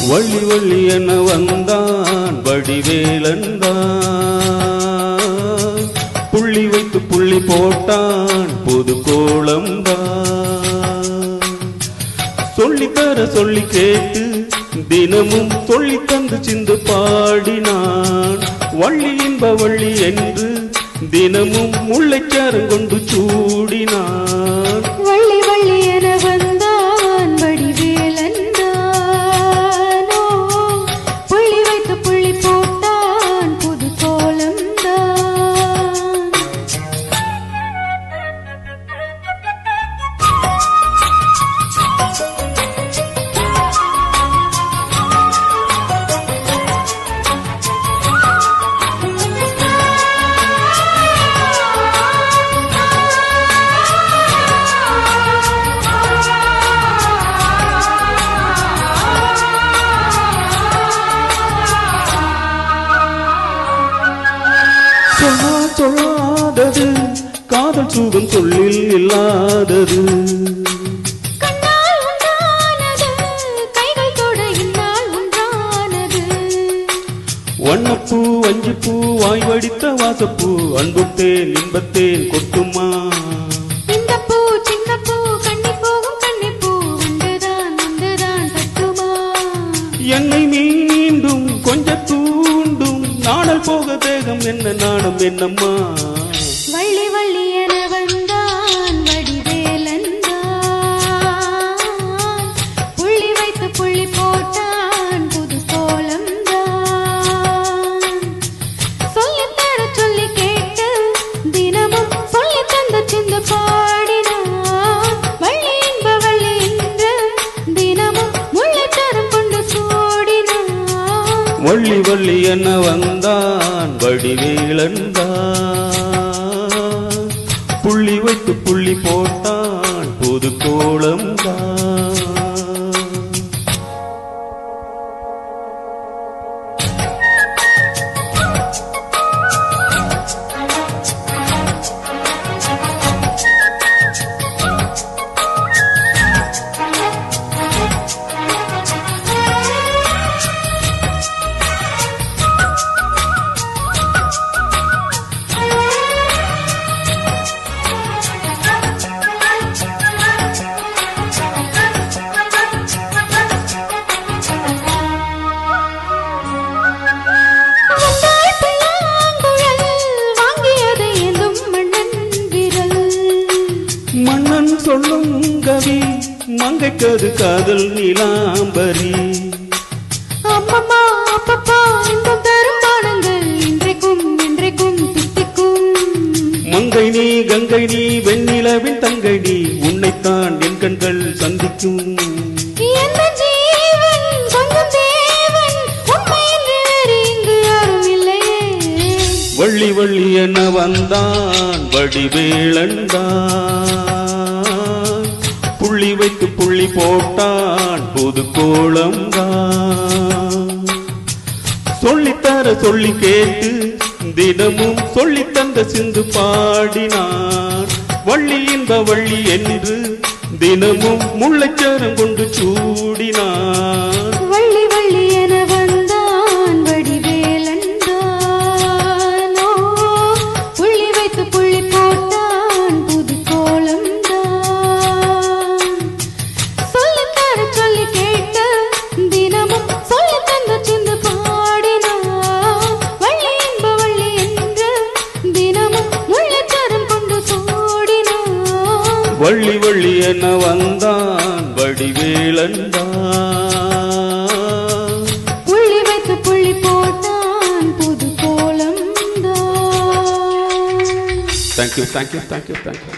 வள்ளி வள்ளி என வந்தான் வடிவேலந்தான், புள்ளி வைத்து புள்ளி போட்டான் புது கோலம்தான். சொல்லித்தர சொல்லி கேட்டு தினமும் சொல்லி தந்து சிந்து பாடினான். வள்ளி இன்ப வள்ளி என்று தினமும் முல்லைச்சாரம் கொண்டு சூடினான். வள்ளி வள்ளி என வந்தான் வடிவேலன், சொல்லாதது காதல் சுகம் சொல்லில் இல்லாதது. வண்ணப்பூ வஞ்சிப்பூ வாய் வடித்த வாசப்பூ அன்புத்தேன் இன்பத்தேன் கொட்டுமா. இந்த பூ சின்ன பூ கண்ணி போகும் கண்ணி பூ உண்டுதான் உண்டுதான் தட்டுமா. என்னை மீண்டும் கொஞ்ச தூண்டும் நாடல் போக தேகம் என்ன நாணம் என்னம்மா. வள்ளி வள்ளி என வந்தான் வடிவேலந்தான், புள்ளி வைத்து புள்ளி போட்டான் புது கோலம்தான். சொல்லித்தர சொல்லி கேட்டு தினமும் சொல்லி தந்த சிந்து பாடினான். வள்ளி இன்ப வள்ளி என்று தினமும் முல்லைச்சாரம் கொண்டு சூடினான். வள்ளி வள்ளி என வந்தான் வடிவேலந்தான், புள்ளி வைத்து புள்ளி போட்டான் புது கோலம்தான். மன்னன் சொல்லும் கவி மங்கைக்கது காதல் நீலாம்பரி. அம்மம்மா அப்பப்பா இன்பம் தரும் பாடங்கள் இன்றைக்கும் இன்றைக்கும் தித்திக்கும். மங்கை நீ கங்கை நீ வெண்ணிலவின் தங்கை நீ உன்னைத்தான் என் கண்கள் சந்திக்கும். எந்த ஜீவன் சொந்தம் தேவன் உண்மை என்று வேறு இங்கு யாரும் இல்லையே. வள்ளி வள்ளி என வந்தான் வடிவேலந்தான், புள்ளி வைத்து புள்ளி போட்டான் புது கோலம்தான். சொல்லித்தர சொல்லி கேட்டு தினமும் சொல்லி தந்த சிந்து பாடினான். வள்ளி இன்ப வள்ளி என்று தினமும் முல்லைச்சாரம் கொண்டு சூடினான். வள்ளி வள்ளி என வந்தான் வடிவேலந்தான், புள்ளி வைத்து புள்ளி போட்டான் புது கோலம்தான். சொல்லித்தர சொல்லி கேட்டு தினமும் சொல்லி தந்த சிந்து பாடினான். வள்ளி இன்ப வள்ளி என்று தினமும் முல்லைச்சாரம் கொண்டு சூடினான். வள்ளி வள்ளி என வந்தான் வடிவேலந்தான், புள்ளி வைத்து புள்ளி போட்டான் புது கோலம்தான். Thank you thank you thank you thank you.